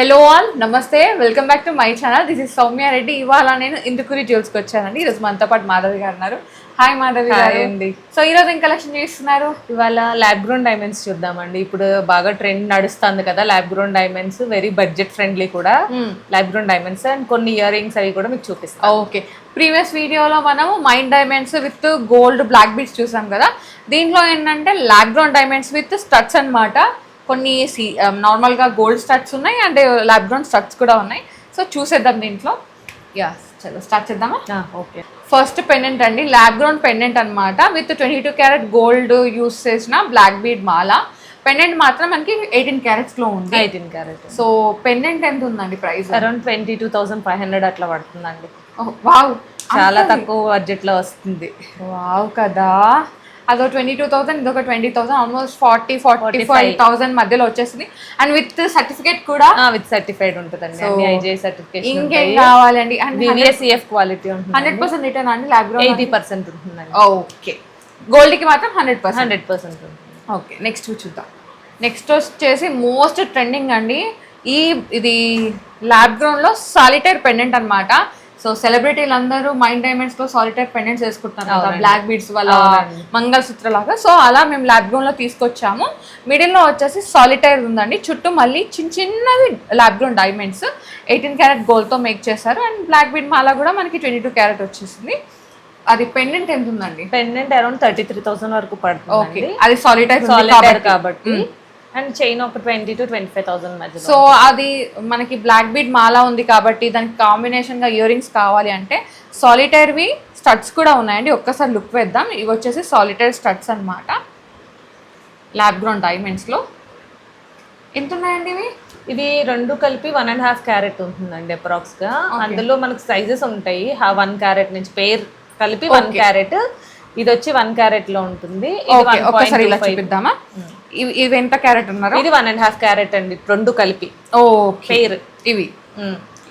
Hello all, నమస్తే, welcome back to my channel. This is Soumya Reddy. ఇవాళ నేను ఇందుకూరి జ్యువెల్స్కి వచ్చానండి. ఈరోజు మనతో పాటు మాధవి గారు ఉన్నారు. హాయ్ మాధవి గారు అండి. సో ఈరోజు ఏం కలెక్షన్ చేస్తున్నారు? ఇవాళ ల్యాబ్ గ్రోన్ డైమండ్స్ చూద్దామండి. ఇప్పుడు బాగా ట్రెండ్ నడుస్తుంది కదా lab grown diamonds, very budget friendly కూడా ల్యాబ్ గ్రోన్ డైమండ్స్. అండ్ కొన్ని ఇయర్ రింగ్స్ అవి కూడా మీకు చూపిస్తాం. ఓకే, ప్రీవియస్ వీడియోలో మనము mined diamonds with gold black beads చూసాం కదా. దీంట్లో ఏంటంటే lab grown diamonds with studs అనమాట. కొన్ని నార్మల్గా గోల్డ్ స్టడ్స్ ఉన్నాయి అండ్ ల్యాబ్ గ్రోన్ స్టడ్స్ కూడా ఉన్నాయి. సో చూసేద్దాం దీంట్లో. యా, చలో స్టార్ట్ చేద్దామా? ఓకే, ఫస్ట్ పెండెంట్ అండి, ల్యాబ్ గ్రోన్ పెండెంట్ అనమాట. విత్ 22 క్యారెట్ గోల్డ్ యూస్ చేసిన బ్లాక్ బీడ్ మాల. పెండెంట్ మాత్రం మనకి 18 క్యారెట్స్ లో ఉంది. 18 క్యారెట్. సో పెండెంట్ ఎంత ఉందండి ప్రైస్? అరౌండ్ 22,500 అట్లా పడుతుందండి. వావ్, చాలా తక్కువ బడ్జెట్ లో వస్తుంది. వావ్ కదా. అదో 22,000, ఇదొక 20,000, ఆల్మోస్ట్ 40,000-45,000 మధ్యలో వచ్చేసింది. అండ్ విత్ సర్టిఫికేట్ కూడా విత్ సర్టిఫైడ్ ఉంటుందండి. IJ certification. ఇంకేం కావాలండి? VVSCF క్వాలిటీ ఉంటుంది. 100% రిటర్న్ అండి. ల్యాబ్ గ్రోన్ 80% ఉంటుందండి. ఓకే, గోల్డ్ కి మాత్రం 100% ఉంటుంది. ఓకే, నెక్స్ట్ చూద్దాం. నెక్స్ట్ వచ్చేసి మోస్ట్ ట్రెండింగ్ అండి. ఇది ల్యాబ్ గ్రోన్ లో సాలిటైర్ పెండెంట్ అనమాట. సో సెలబ్రిటీలు అందరూ మైండ్ డైమండ్స్ లో సాలిటైర్ పెండెంట్స్ వేసుకుంటున్నారు, బ్లాక్ బీడ్స్ వల్ల మంగళసూత్ర లాగా. సో అలా మేము ల్యాబ్ గ్రోన్ లో తీసుకొచ్చాము. మిడిల్ లో వచ్చేసి సాలిటైర్ ఉందండి. చుట్టూ మళ్ళీ చిన్నవి lab grown diamonds 18 carat gold తో మేక్ చేశారు. అండ్ బ్లాక్ బీడ్ మాల కూడా మనకి 22 క్యారెట్ వచ్చేసింది. అది పెండెంట్ ఎంత ఉందండి? పెండెంట్ అరౌండ్ 33,000 వరకు పడుతుంది. ఓకే, అది సాలిటైర్ కాబట్టి. అండ్ చైన్ ఒక 20,000-25,000 మధ్య. సో అది మనకి బ్లాక్ బీడ్ మాల ఉంది కాబట్టి దానికి కాంబినేషన్ గా ఇయర్ రింగ్స్ కావాలి అంటే సాలిటైర్వి స్టడ్స్ కూడా ఉన్నాయండి. ఒక్కసారి లుక్ వేద్దాం. ఇవి వచ్చేసి సాలిటైర్ స్టడ్స్ అనమాట, ల్యాబ్ గ్రోన్ డైమండ్స్ లో. ఎంత ఉన్నాయండి ఇవి? ఇవి రెండు కలిపి 1.5 క్యారెట్ ఉంటుందండి అప్రాక్స్ గా. అందులో మనకు సైజెస్ ఉంటాయి. 1 క్యారెట్ నుంచి పేర్ కలిపి 1 క్యారెట్. ఇది వచ్చి 1 క్యారెట్ లో ఉంటుంది. ఒకసారి ఇలా చూపిద్దామా? ఇవి ఎంత క్యారెట్ ఉన్నారు? ఇది 1.5 క్యారెట్ అండి, రెండు కలిపి. పేర్ ఇవి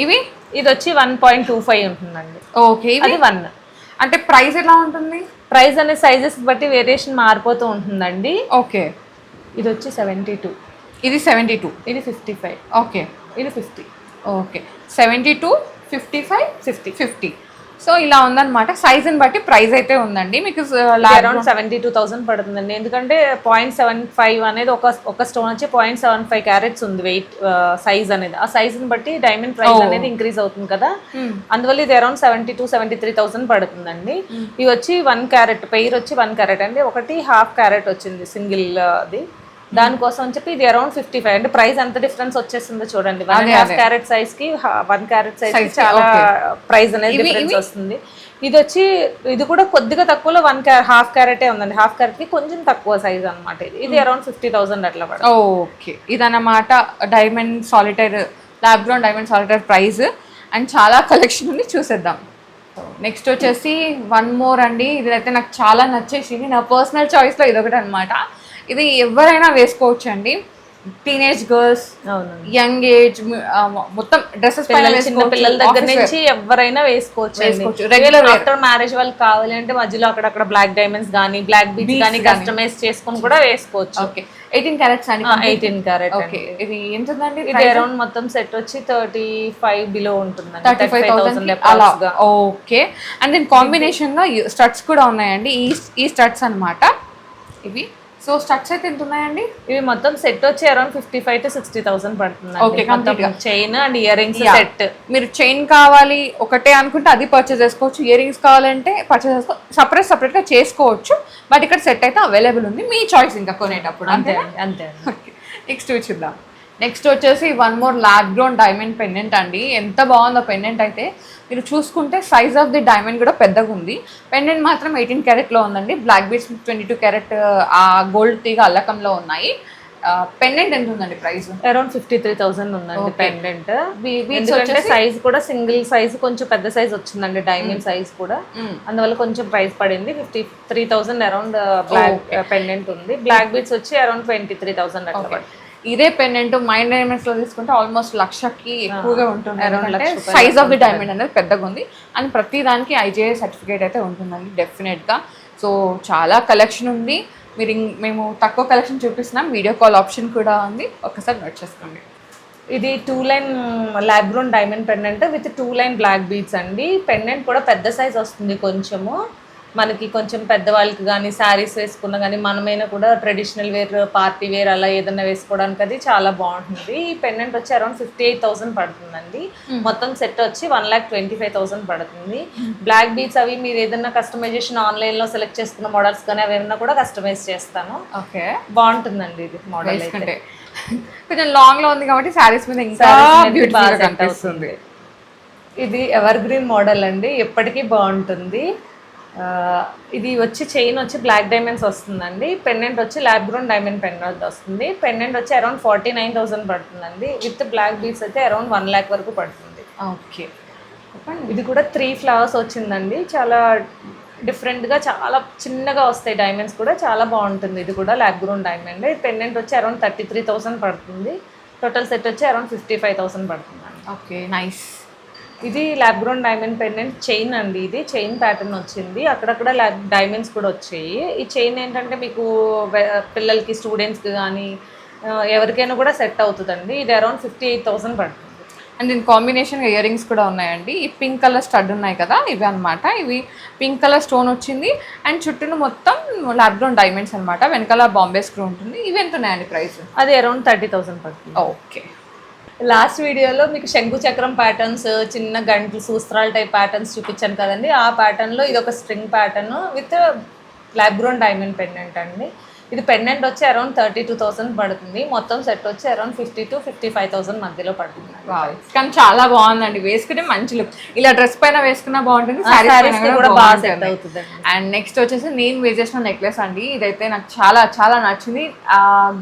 ఇవి ఇది వచ్చి 1.25 ఉంటుందండి. ఓకే, ఇది 1. అంటే ప్రైస్ ఎలా ఉంటుంది? ప్రైస్ అనే సైజెస్ బట్టి వేరియేషన్ మారిపోతూ ఉంటుందండి. ఓకే, ఇది వచ్చి 72, ఇది 72, ఇది 55. ఓకే, ఇది 50. ఓకే, 72, 55, 50. సో ఇలా ఉందన్నమాట. సైజుని బట్టి ప్రైస్ అయితే ఉందండి. మీకు అరౌండ్ 72,000 పడుతుందండి. ఎందుకంటే 0.75 అనేది ఒక స్టోన్ వచ్చి 0.75 క్యారెట్స్ ఉంది వెయిట్ సైజ్ అనేది. ఆ సైజుని బట్టి డైమండ్ ప్రైస్ అనేది ఇంక్రీజ్ అవుతుంది కదా. అందువల్ల ఇది అరౌండ్ 72,000-73,000 పడుతుందండి. ఇవి వచ్చి 1 క్యారెట్ పెయిర్ వచ్చి 1 క్యారెట్ అండి. ఒకటి 1/2 క్యారెట్ వచ్చింది సింగిల్ అది. దానికోసం చెప్పి ఇది అరౌండ్ 55. అంటే ప్రైస్ ఎంత డిఫరెన్స్ వచ్చేస్తుందో చూడండి. 1.5 క్యారెట్ సైజ్ కి 1 క్యారెట్ సైజ్ కి చాలా ప్రైస్ అనేది డిఫరెన్స్ వస్తుంది. ఇది వచ్చి ఇది కూడా కొద్దిగా తక్కువలో 1.5 క్యారెటే ఉందండి. 1/2 క్యారెట్ కి కొంచెం తక్కువ సైజ్ అనమాట. ఇది అరౌండ్ 50,000 అట్లా పడుతుంది. ఓకే, ఇదన్నమాట diamond solitaire, lab grown diamond solitaire price. And చాలా కలెక్షన్ ఉంది, చూసేద్దాం. నెక్స్ట్ వచ్చేసి 1 మోర్ అండి. ఇదైతే నాకు చాలా నచ్చేసింది. నా పర్సనల్ చాయిస్లో ఇదొకటి అనమాట. ఇది ఎవరైనా వేసుకోవచ్చు అండి. టీనేజ్ గర్ల్స్, యంగ్ ఏజ్, మొత్తం డ్రెస్సెస్ చిన్న పిల్లల దగ్గర నుంచి ఎవరైనా వేసుకోవచ్చు. రెగ్యులర్ ఆఫ్టర్ మ్యారేజ్ వాళ్ళకి కావాలి అంటే మధ్యలో అక్కడక్కడ బ్లాక్ డైమండ్స్ కానీ బ్లాక్ బీడ్స్ కానీ కస్టమైజ్ చేసుకొని కూడా వేసుకోవచ్చు. ఓకే, 18 క్యారెట్స్ అండి. 18 క్యారెట్. ఓకే, ఇది ఎంత ఉందండి? ఇది అరౌండ్ మొత్తం సెట్ వచ్చి 35 బిలో ఉంటుంది. 35,000 అలా. ఓకే, అండ్ దీని కాంబినేషన్ గా స్టడ్స్ కూడా ఉన్నాయండి. ఈ స్టడ్స్ అనమాట ఇవి. సో స్టడ్స్ అయితే ఎంత ఉన్నాయండి? ఇవి మొత్తం సెట్ వచ్చి అరౌండ్ 55,000-60,000 పడుతుంది. Okay, chain and ear rings set. మీరు చైన్ కావాలి ఒకటే అనుకుంటే అది పర్చేస్ చేసుకోవచ్చు. ఇయర్ రింగ్స్ కావాలంటే పర్చేస్ చేసుకోవచ్చు, సపరేట్ గా చేసుకోవచ్చు. బట్ ఇక్కడ సెట్ అయితే అవైలబుల్ ఉంది, మీ చాయిస్ ఇంకా కొనేటప్పుడు. అంతే. ఓకే, నెక్స్ట్ చూద్దాం. నెక్స్ట్ వచ్చేసి 1 more lab grown diamond pendant అండి. ఎంత బాగుందో పెండెంట్ అయితే. మీరు చూసుకుంటే సైజ్ ఆఫ్ ది డైమండ్ కూడా పెద్దగా ఉంది. పెండెంట్ మాత్రం 18 క్యారెట్లో ఉందండి. బ్లాక్ బీడ్స్ 22 క్యారెట్ ఆ గోల్డ్ తీగ అల్లకంలో ఉన్నాయి. పెండెంట్ ఎంత ఉందండి ప్రైస్? అరౌండ్ 53,000 ఉందండి పెండెంట్. సైజ్ కూడా సింగిల్ సైజ్ కొంచెం పెద్ద సైజ్ వచ్చిందండి, డైమండ్ సైజ్ కూడా. అందువల్ల కొంచెం ప్రైస్ పడింది. 53,000 అరౌండ్ బ్లాక్ పెండెంట్ ఉంది. బ్లాక్ బీడ్స్ వచ్చి అరౌండ్ 23,000 అట్లా పడుతుంది. ఇదే పెండెంట్ మైండ్ డైమండ్స్ లో తీసుకుంటే ఆల్మోస్ట్ 1,00,000కి ఎక్కువగా ఉంటుంది. సైజ్ ఆఫ్ ది డైమండ్ అనేది పెద్దగా ఉంది. అండ్ ప్రతి దానికి IJA సర్టిఫికేట్ అయితే ఉంటుందండి డెఫినెట్ గా. సో చాలా కలెక్షన్ ఉంది. మేము తక్కువ కలెక్షన్ చూపిస్తున్నాం. వీడియో కాల్ ఆప్షన్ కూడా ఉంది, ఒక్కసారి నోట్ చేసుకోండి. ఇది 2 line lab grown diamond pendant with 2 line black beads అండి. పెండెంట్ కూడా పెద్ద సైజ్ వస్తుంది కొంచెము, మనకి కొంచెం పెద్దవాళ్ళకి కానీ శారీస్ వేసుకున్నా కానీ మనమైనా కూడా ట్రెడిషనల్ వేర్ పార్టీ వేర్ అలా ఏదైనా వేసుకోవడానికి అది చాలా బాగుంటుంది. ఈ పెండెంట్ వచ్చి అరౌండ్ 58,000 పడుతుందండి. మొత్తం సెట్ వచ్చి 1,25,000 పడుతుంది. బ్లాక్ బీడ్స్ అవి మీరు ఏదైనా కస్టమైజేషన్ ఆన్లైన్లో సెలెక్ట్ చేసుకున్న మోడల్స్ కానీ అవి ఏమన్నా కూడా కస్టమైజ్ చేస్తాను. ఓకే, బాగుంటుందండి ఇది మోడల్. అంటే కొంచెం లాంగ్ లో ఉంది కాబట్టి శారీస్ మీద ఇంకా బ్యూటిఫుల్ గా కనిపిస్తుంది. ఇది ఎవర్ గ్రీన్ మోడల్ అండి, ఎప్పటికీ బాగుంటుంది. ఇది వచ్చి చైన్ వచ్చి బ్లాక్ డైమండ్స్ వస్తుందండి. పెండెంట్ వచ్చి ల్యాబ్ గ్రోన్ డైమండ్ పెండెంట్ వస్తుంది. పెండెంట్ వచ్చి అరౌండ్ 49,000 పడుతుందండి. విత్ బ్లాక్ బీడ్స్ అయితే అరౌండ్ 1 lakh వరకు పడుతుంది. ఓకే, ఇది కూడా 3 flowers వచ్చిందండి. చాలా డిఫరెంట్గా చాలా చిన్నగా వస్తాయి డైమండ్స్ కూడా, చాలా బాగుంటుంది. ఇది కూడా ల్యాబ్ గ్రోన్ డైమండ్. పెండెంట్ వచ్చి అరౌండ్ 33,000 పడుతుంది. టోటల్ సెట్ వచ్చి అరౌండ్ 55,000 పడుతుంది. Okay, nice. ఇది lab grown diamond pendant chain అండి. ఇది చైన్ ప్యాటర్న్ వచ్చింది, అక్కడక్కడ డైమండ్స్ కూడా వచ్చాయి. ఈ చైన్ ఏంటంటే మీకు పిల్లలకి స్టూడెంట్స్కి కానీ ఎవరికైనా కూడా సెట్ అవుతుందండి. ఇది అరౌండ్ 58,000 పడుతుంది. అండ్ దీని కాంబినేషన్ ఇయర్ రింగ్స్ కూడా ఉన్నాయండి. ఈ పింక్ కలర్ స్టడ్ ఉన్నాయి కదా, ఇవి అనమాట. ఇవి పింక్ కలర్ స్టోన్ వచ్చింది అండ్ చుట్టూ మొత్తం ల్యాబ్ గ్రోన్ డైమండ్స్ అనమాట. వెనకాల బాంబే స్క్రూ ఉంటుంది. ఇవి ఎంత ఉన్నాయండి ప్రైస్? అది అరౌండ్ 30,000 పడుతుంది. ఓకే, లాస్ట్ వీడియోలో మీకు శంకు చక్రం ప్యాటర్న్స్, చిన్న గంటలు సూస్త్రాల టైప్ ప్యాటర్న్స్ చూపించాను కదండి. ఆ ప్యాటర్న్లో ఇది ఒక string pattern with lab grown diamond pendant అండి. ఇది పెండెంట్ వచ్చి అరౌండ్ 32,000 పడుతుంది. మొత్తం సెట్ వచ్చి అరౌండ్ 50,000 to 55,000 మధ్యలో పడుతుంది. కానీ చాలా బాగుందండి, వేసుకుంటే మంచి లుక్. ఇలా డ్రెస్ పైన వేసుకున్నా బాగుంటుంది, సారీస్ కూడా బాగా సెట్ అవుతుంది. అండ్ నెక్స్ట్ వచ్చేసి నేను వేర్ చేసిన నెక్లెస్ అండి. ఇదైతే నాకు చాలా చాలా నచ్చింది.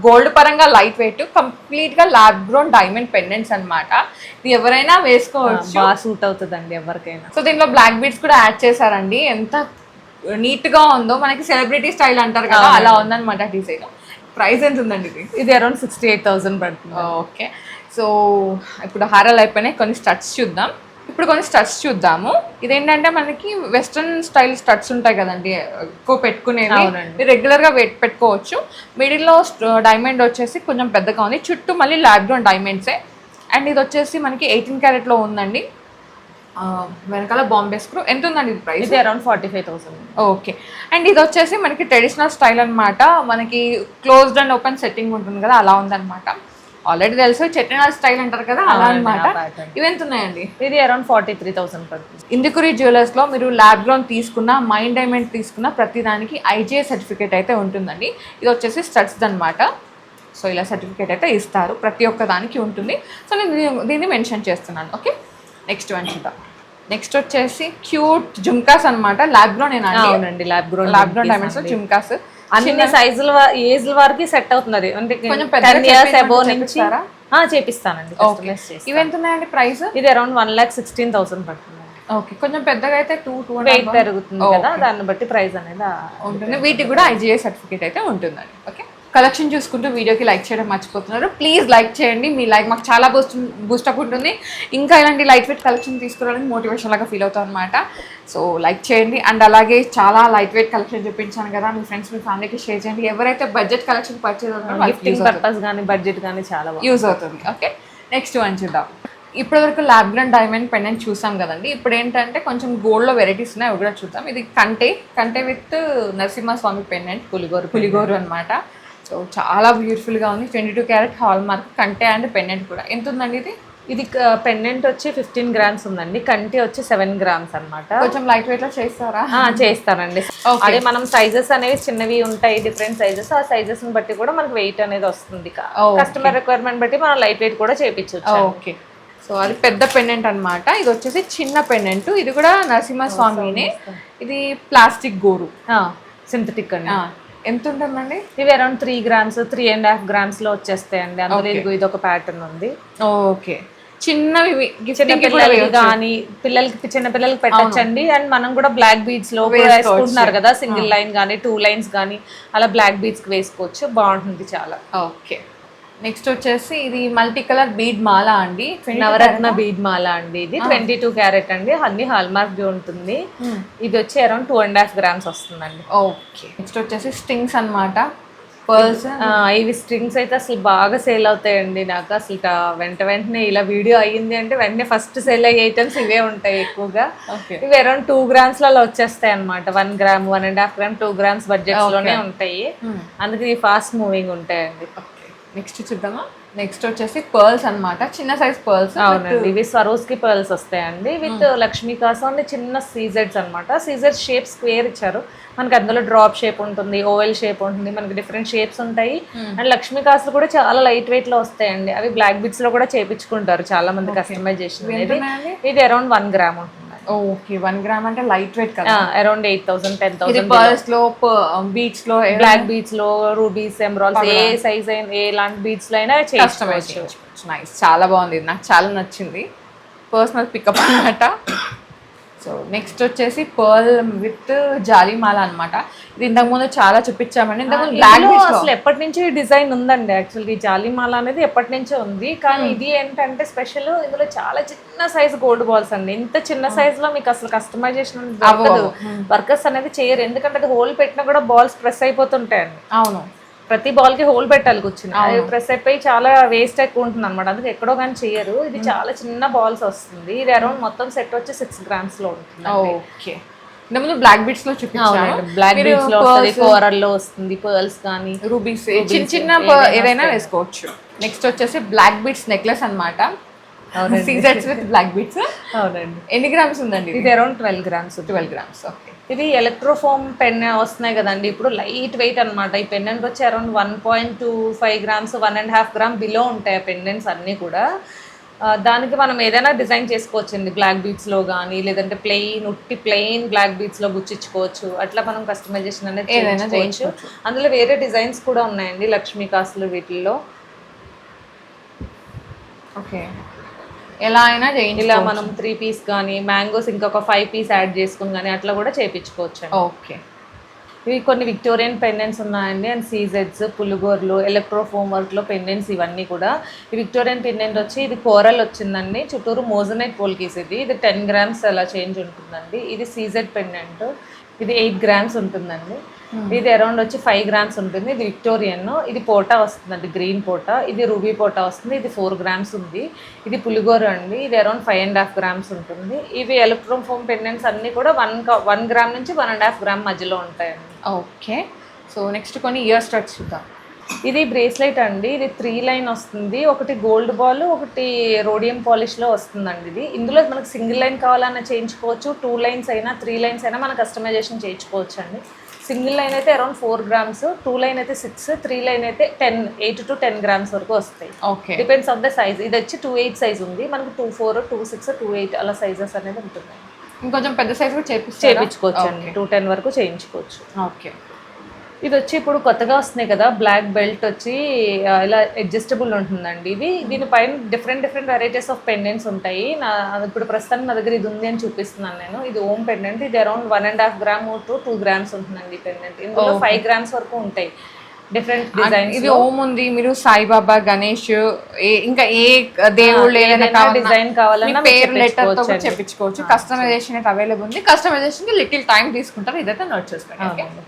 గోల్డ్ పరంగా లైట్ వెయిట్, కంప్లీట్ గా ల్యాబ్ గ్రోన్ డైమండ్ పెండెంట్స్ అనమాట. ఇది ఎవరైనా వేసుకోవచ్చు, బాగా సూట్ అవుతుందండి ఎవరికైనా. సో దీంట్లో బ్లాక్ బీడ్స్ కూడా యాడ్ చేశారండి. ఎంత నీట్ గా ఉందో, మనకి సెలబ్రిటీ స్టైల్ అంటారు కదా, అలా ఉందన్నమాట డిజైన్. ప్రైస్ ఎంత ఉందండి ఇది? ఇది అరౌండ్ 68,000 పడుతుంది. ఓకే, సో ఇప్పుడు హారాలు అయిపోయినాయి, కొన్ని స్టడ్స్ చూద్దాం. ఇప్పుడు కొన్ని స్టడ్స్ చూద్దాము. ఇదేంటంటే మనకి వెస్ట్రన్ స్టైల్ స్టడ్స్ ఉంటాయి కదండి, ఎక్కువ పెట్టుకునేవి, రెగ్యులర్ గా పెట్టుకోవచ్చు. మిడిల్ లో డైమండ్ వచ్చేసి కొంచెం పెద్దగా ఉంది, చుట్టూ మళ్ళీ ల్యాబ్ గ్రోన్ డైమండ్సే. అండ్ ఇది వచ్చేసి మనకి 18 carat లో ఉందండి. వెనకాల బాంబే స్క్రూ. ఎంత ఉందండి ఇది ప్రైస్? ఇది అరౌండ్ 45,000. ఓకే, అండ్ ఇది వచ్చేసి మనకి ట్రెడిషనల్ స్టైల్ అనమాట. మనకి క్లోజ్డ్ అండ్ ఓపెన్ సెట్టింగ్ ఉంటుంది కదా, అలా ఉందన్నమాట. ఆల్రెడీ తెలుసు చెట్టినాల్ స్టైల్ అంటారు కదా, అలా అనమాట. ఇవి ఎంత ఉన్నాయండి? ఇది అరౌండ్ 43,000 పడుతుంది. ఇందుకురి జ్యువెలర్స్ లో మీరు ల్యాబ్ గ్రోన్ తీసుకున్న, మైండ్ డైమండ్ తీసుకున్న ప్రతి దానికి IGI సర్టిఫికేట్ అయితే ఉంటుందండి. ఇది వచ్చేసి స్టడ్స్ అనమాట. సో ఇలా సర్టిఫికేట్ అయితే ఇస్తారు, ప్రతి ఒక్క దానికి ఉంటుంది. సో నేను దీన్ని మెన్షన్ చేస్తున్నాను. ఓకే, నెక్స్ట్ వన్ చూద్దాం. నెక్స్ట్ వచ్చేసి క్యూట్ జుమ్కాస్ అనమాట. ల్యాబ్ గ్రోన్ అవునండి, ల్యాబ్ గ్రోన్ డైమండ్స్ జుమ్కాస్. అన్ని సైజుల ఏజ్ వరకు సెట్ అవుతుంది. అంటే కొంచెం 10 years above నుంచి చేపిస్తానండి. ఇవి ఎంత ఉన్నాయండి ప్రైస్? ఇది అరౌండ్ 1,16,000 పడుతుంది. ఓకే, కొంచెం పెద్దగా అయితే 2 వెయిట్ పెరుగుతుంది కదా, దాన్ని బట్టి ప్రైస్ అనేది ఉంటుంది. వీటికి కూడా IGI సర్టిఫికేట్ అయితే ఉంటుందండి. ఓకే, కలెక్షన్ చూసుకుంటూ వీడియోకి లైక్ చేయడం మర్చిపోతున్నారు. ప్లీజ్ లైక్ చేయండి, మీ లైక్ మాకు చాలా బూస్టప్ ఉంటుంది. ఇంకా ఇలాంటి లైట్ వెయిట్ కలెక్షన్ తీసుకురావడానికి మోటివేషన్ లాగా ఫీల్ అవుతాం అనమాట. సో లైక్ చేయండి. అండ్ అలాగే చాలా లైట్ వెయిట్ కలెక్షన్ చూపించాను కదా, మీ ఫ్రెండ్స్ మీ ఫ్యామిలీకి షేర్ చేయండి. ఎవరైతే బడ్జెట్ కలెక్షన్ పర్చేజ్ అవుతారో గిఫ్టింగ్ పర్పస్ కానీ బడ్జెట్ కానీ చాలా యూజ్ అవుతుంది. ఓకే, నెక్స్ట్ వన్ చూద్దాం. ఇప్పటివరకు ల్యాబ్ గ్రోన్ డైమండ్ పెండెంట్ చూసాం కదండి. ఇప్పుడు ఏంటంటే కొంచెం గోల్డ్లో వెరైటీస్ ఉన్నాయి, అవి కూడా చూద్దాం. ఇది కంటే విత్ నరసింహస్వామి పెండెంట్, పులిగోరు అనమాట. సో చాలా బ్యూటిఫుల్గా ఉంది. 22 carat హాల్ మార్క్ కంటే అండ్ పెండెంట్ కూడా. ఎంత ఉందండి ఇది? ఇది పెండెంట్ వచ్చి 15 grams ఉందండి, కంటి వచ్చి 7 grams అనమాట. కొంచెం లైట్ వెయిట్ లో చేస్తారా? చేస్తానండి. అదే మనం సైజెస్ అనేవి చిన్నవి ఉంటాయి, డిఫరెంట్ సైజెస్. ఆ సైజెస్ ని బట్టి కూడా మనకి వెయిట్ అనేది వస్తుంది. కస్టమర్ రిక్వైర్మెంట్ బట్టి మనం లైట్ వెయిట్ కూడా చేయించవచ్చు. ఓకే, సో అది పెద్ద పెండెంట్ అనమాట. ఇది వచ్చేసి చిన్న పెండెంట్. ఇది కూడా నరసింహస్వామినే. ఇది ప్లాస్టిక్ గోరు, సింథటిక్ అండి. ఎంత ఉంటుందండి? ఇవి అరౌండ్ 3 grams, 3.5 grams లో వచ్చేస్తాయండి. అందులో ఇది ఒక ప్యాటర్న్ ఉంది. ఓకే, చిన్నవి కానీ చిన్న పిల్లలకి పెట్టచ్చండి. అండ్ మనం కూడా బ్లాక్ బీడ్స్ లో వేసుకుంటున్నారు కదా, సింగిల్ లైన్ కానీ 2 lines కానీ అలా బ్లాక్ బీడ్స్ కి వేసుకోవచ్చు, బాగుంటుంది చాలా. ఓకే, నెక్స్ట్ వచ్చేసి ఇది మల్టీ కలర్ బీడ్ మాల అండి, నవరత్న బీడ్ మాల అండి. ఇది 22 carat అండి, అన్ని హాల్ మార్క్ ఉంటుంది. ఇది వచ్చి అరౌండ్ 2.5 grams వస్తుందండి. ఓకే, నెక్స్ట్ వచ్చేసి స్టింగ్స్ అనమాట. పర్ల్స్. ఇవి స్ట్రింగ్స్ అయితే అసలు బాగా సేల్ అవుతాయండి. నాకు అసలు వెంటనే ఇలా వీడియో అయ్యింది అంటే వెంటనే ఫస్ట్ సేల్ అయ్యే ఐటమ్స్ ఇవే ఉంటాయి ఎక్కువగా. ఇవి అరౌండ్ 2 grams లలో వచ్చేస్తాయి అనమాట. 1 gram, 1.5 gram, 2 grams బడ్జెట్ లోనే ఉంటాయి. అందుకే ఇవి ఫాస్ట్ మూవింగ్ ఉంటాయండి. నెక్స్ట్ చూద్దామా. నెక్స్ట్ వచ్చేసి పర్ల్స్ అన్నమాట, చిన్న సైజ్ పర్ల్స్. అవునండి, ఇవి స్వరోస్కి పర్ల్స్ వస్తాయండి విత్ లక్ష్మీ కాసం అంటే చిన్న సీజెడ్స్ అనమాట. సీజెడ్స్ షేప్ స్క్వేర్ ఇచ్చారు మనకి, అందులో డ్రాప్ షేప్ ఉంటుంది, ఓవెల్ షేప్ ఉంటుంది, మనకి డిఫరెంట్ షేప్స్ ఉంటాయి. అండ్ లక్ష్మీ కాసులు కూడా చాలా లైట్ వెయిట్ లో వస్తాయండి. అవి బ్లాక్ బిట్స్ లో కూడా చేపించుకుంటారు చాలా మంది కస్టమైజేషన్ అనేది. ఇది అరౌండ్ 1 gram ఉంటుంది. ఓకే, 1 gram అంటే లైట్ వెయిట్ కదా. అరౌండ్ 8,000 10,000. పర్ల్స్ లో, బీచ్ లో, బ్లాక్ బీచ్ లో, రూబీస్, ఎమరాల్డ్స్, ఏ సైజ్ అయినా ఏ లాంటి బీచ్ లో అయినా చేసుకోవచ్చు. నైస్, చాలా బాగుంది, నాకు చాలా నచ్చింది. పర్సనల్ పికప్ అన్నమాట. సో నెక్స్ట్ వచ్చేసి పర్ల్ విత్ జాలిమాల అన్నమాట. ఇది ఇంతకుముందు చాలా చూపించామండి. ఇంతకుముందు బ్లాక్ బీచ్ అసలు ఎప్పటి నుంచి డిజైన్ ఉందండి యాక్చువల్గా. ఈ జాలిమాల అనేది ఎప్పటి నుంచో ఉంది, కానీ ఇది ఏంటంటే స్పెషల్, ఇందులో చాలా చిన్న సైజ్ గోల్డ్ బాల్స్ అండి. ఇంత చిన్న సైజ్ లో మీకు అసలు కస్టమైజేషన్ అవ్వదు, వర్కర్స్ అనేది చేయరు. ఎందుకంటే అది హోల్ పెట్టినా కూడా బాల్స్ ప్రెస్ అయిపోతుంటాయండి. అవును, ప్రతి బాల్ కి హోల్ పెట్టాలి కూర్చుని, అది ప్రెస్ అయిపోయి చాలా వేస్ట్ ఎక్కువ ఉంటుంది అనమాట. అందుకే ఎక్కడో కానీ చేయరు. ఇది చాలా చిన్న బాల్స్ వస్తుంది. ఇది అరౌండ్ మొత్తం సెట్ వచ్చి 6 grams లో ఉంటుంది. ఓకే, ఇంతకుముందు బ్లాక్ బీట్స్ లో చూపించాను. బ్లాక్ బీట్స్ లో వస్తుంది, కోరల్ లో వస్తుంది, పర్ల్స్ కానీ రూబీస్, చిన్న చిన్న ఏదైనా వేసుకోవచ్చు. నెక్స్ట్ వచ్చేసి బ్లాక్ బీట్స్ నెక్లెస్ అన్నమాట. సీజెడ్స్ విత్ బ్లాక్ బీట్స్. అవునండి. ఎన్ని గ్రామ్స్ ఉందండి? ఇది అరౌండ్ 12 grams. 12 grams. ఓకే, ఇది ఎలక్ట్రోఫోమ్ పెన్ వస్తున్నాయి కదండి ఇప్పుడు, లైట్ వెయిట్ అనమాట. ఈ పెండెంట్ వచ్చి అరౌండ్ 1.25 grams, 1.5 gram బిలో ఉంటాయి ఆ పెండెంట్స్ అన్నీ కూడా. దానికి మనం ఏదైనా డిజైన్ చేసుకోవచ్చండి, బ్లాక్ బీట్స్లో కానీ, లేదంటే ప్లెయిన్ బ్లాక్ బీట్స్లో గుచ్చించుకోవచ్చు. అట్లా మనం కస్టమైజేషన్ అనేది చేయించుకోవచ్చు. అందులో వేరే డిజైన్స్ కూడా ఉన్నాయండి లక్ష్మీ కాసులు వీటిల్లో. ఓకే, ఎలా అయినా చేయించి ఇలా మనం 3 piece కానీ, మ్యాంగోస్ ఇంకొక 5 piece యాడ్ చేసుకుని కానీ అట్లా కూడా చేయించుకోవచ్చు. ఓకే, ఇవి కొన్ని విక్టోరియన్ పెండెంట్స్ ఉన్నాయండి. అండ్ సీజెడ్స్, పులుగోర్లు, ఎలక్ట్రోఫోమ్ వర్క్లో పెండెంట్స్ ఇవన్నీ కూడా. ఈ విక్టోరియన్ పెండెంట్ వచ్చి ఇది కోరల్ వచ్చిందండి, చుట్టూరు మోజనైట్ పోల్కీస్. ఇది 10 grams అలా చేంజ్ ఉంటుందండి. ఇది సీజెడ్ పెండెంట్, ఇది 8 grams ఉంటుందండి. ఇది అరౌండ్ వచ్చి 5 grams ఉంటుంది. ఇది విక్టోరియన్, ఇది పోటా వస్తుందండి, గ్రీన్ పోటా. ఇది రూబీ పోటా వస్తుంది, ఇది 4 grams ఉంది. ఇది పులిగోరు అండి, ఇది అరౌండ్ 5.5 grams ఉంటుంది. ఇవి ఎలక్ట్రోఫోమ్ పెండెంట్స్ అన్నీ కూడా 1 gram నుంచి 1.5 gram మధ్యలో ఉంటాయండి. ఓకే, సో నెక్స్ట్ కొన్ని ఇయర్ స్టడ్స్ చూద్దాం. ఇది బ్రేస్లెట్ అండి. ఇది 3 line వస్తుంది, ఒకటి గోల్డ్ బాల్, ఒకటి రోడియం పాలిష్లో వస్తుందండి. ఇది ఇందులో మనకు సింగిల్ లైన్ కావాలన్నా చేయించుకోవచ్చు, 2 lines అయినా 3 lines అయినా మనం కస్టమైజేషన్ చేయించుకోవచ్చు అండి. సింగిల్ లైన్ అయితే అరౌండ్ 4 grams, 2 line అయితే 6, 3 line అయితే 8 to 10 grams వరకు వస్తాయి. Okay, depends on the size. ఇది వచ్చి 2.8 సైజ్ ఉంది, మనకు 2.4, 2.6, 2.8 అలా సైజెస్ అనేది ఉంటుంది. ఇంకొంచెం పెద్ద సైజ్ కూడా చేయించుకోవచ్చు అండి, 210 వరకు చేయించుకోవచ్చు. ఓకే, ఇది వచ్చి ఇప్పుడు కొత్తగా వస్తున్నాయి కదా, బ్లాక్ బెల్ట్ వచ్చి ఇలా అడ్జస్టబుల్ ఉంటుందండి. దీనిపైన డిఫరెంట్ వెరైటీస్ ఆఫ్ పెండెంట్స్ ఉంటాయి. ఇప్పుడు ప్రస్తుతానికి నా దగ్గర ఇది ఉంది అని చూపిస్తున్నాను నేను. ఇది ఓమ్ పెండెంట్. ఇది అరౌండ్ 1.5 gram to 2 grams ఉంటుందండి ఈ పెండెంట్. ఇందులో 5 grams వరకు ఉంటాయి డిఫరెంట్ డిజైన్స్. ఇది ఓమ్ ఉంది, మీరు సాయిబాబా, గణేష్, ఇంకా ఏ దేవుళ్ళు ఏదైనా డిజైన్ కావాలన్నా పేరు లెటర్ తో చెప్పించుకోవచ్చు. కస్టమైజేషన్ అయితే అవైలబుల్ ఉంది. కస్టమైజేషన్ కి లిటిల్ టైం తీసుకుంటారు, ఇదైతే నోట్ చేసుకోండి.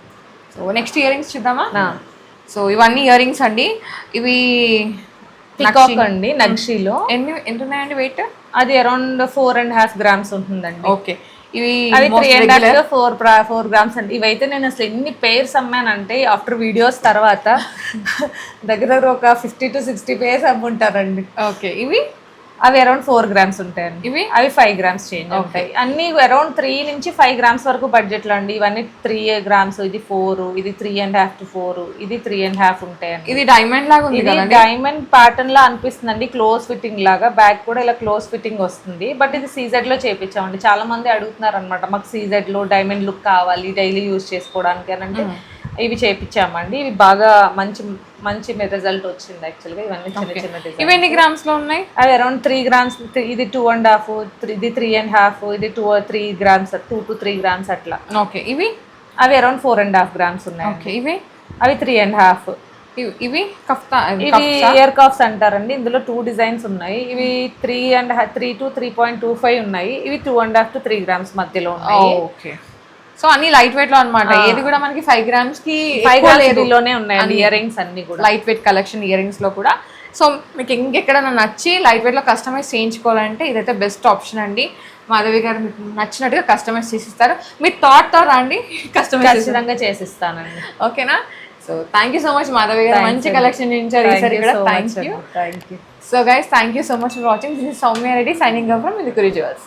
సో నెక్స్ట్ ఇయర్ రింగ్స్ చూద్దామా. సో ఇవన్నీ ఇయర్ రింగ్స్ అండి. ఇవి పికాక్ అండి, నక్షిలో. ఎంత ఉన్నాయండి వెయిట్? అది అరౌండ్ 4.5 grams ఉంటుందండి. ఓకే, ఇవి 3.5 to 4 grams అండి. ఇవైతే నేను అసలు ఎన్ని పేర్స్ అమ్మానంటే ఆఫ్టర్ వీడియోస్ తర్వాత దగ్గర ఒక 50 to 60 పేర్స్ అమ్ముంటారండి. ఓకే, ఇవి అవి అరౌండ్ 4 grams ఉంటాయండి. అవి 5 grams చేంజ్ ఉంటాయి. అన్ని అరౌండ్ 3 నుంచి 5 grams వరకు బడ్జెట్ లో అండి. ఇవన్నీ 3 grams, ఇది 4, ఇది 3.5 to 4, ఇది 3.5 ఉంటాయండి. ఇది డైమండ్ లాగా ఉంది కదా, డైమండ్ ప్యాటర్న్ లా అనిపిస్తుందండి, క్లోజ్ ఫిట్టింగ్ లాగా. బ్యాక్ కూడా ఇలా క్లోజ్ ఫిట్టింగ్ వస్తుంది. బట్ ఇది సీజెడ్ లో చేయించామండి. చాలా మంది అడుగుతున్నారు అనమాట, మాకు సీజెడ్ లో డైమండ్ లుక్ కావాలి డైలీ యూజ్ చేసుకోవడానికి అని అంటే ఇవి చేయించామండి. ఇవి బాగా మంచి రిజల్ట్ వచ్చింది యాక్చువల్గా. ఇవన్నీ చిన్న ఇవి ఎన్ని గ్రామ్స్ లో ఉన్నాయి? అవి అరౌండ్ 3 grams. ఇది 2.5, ఇది 3.5, ఇది 3 grams, 2 to 3 grams అట్లా. ఓకే, ఇవి అవి అరౌండ్ 4.5 grams ఉన్నాయి. ఓకే, ఇవి అవి 3.5. ఇవి కఫ్తా, ఇవి ఇయర్ కాఫ్స్ అంటారండి. ఇందులో 2 డిజైన్స్ ఉన్నాయి. ఇవి 3 to 3.25 ఉన్నాయి. ఇవి 2.5 to 3 grams మధ్యలో ఉన్నాయి. ఓకే, సో అన్ని లైట్ వెయిట్ లో అనమాట. ఏది కూడా మనకి 5 grams కి 5 grams లోనే ఉన్నాయండి ఇయర్ రింగ్స్ అన్ని కూడా. Light weight collection ear rings లో కూడా. సో మీకు ఇంకెక్కడ నచ్చి లైట్ వెయిట్ లో కస్టమైజ్ చేయించుకోవాలంటే ఇదైతే బెస్ట్ ఆప్షన్ అండి. మాధవి గారు మీకు నచ్చినట్టుగా కస్టమైజ్ చేసిస్తారు. మీ థాట్తో రండి, కస్టమైజ్ ఖచ్చితంగా చేసిస్తానండి. ఓకేనా? So thank you so much Madhavi గారు, మంచి కలెక్షన్ ఇచ్చారు ఈసారి కూడా. Thank you. Thank you. So guys, thank you so much for watching. This is Soumya Reddy signing off from Indukuri jewels.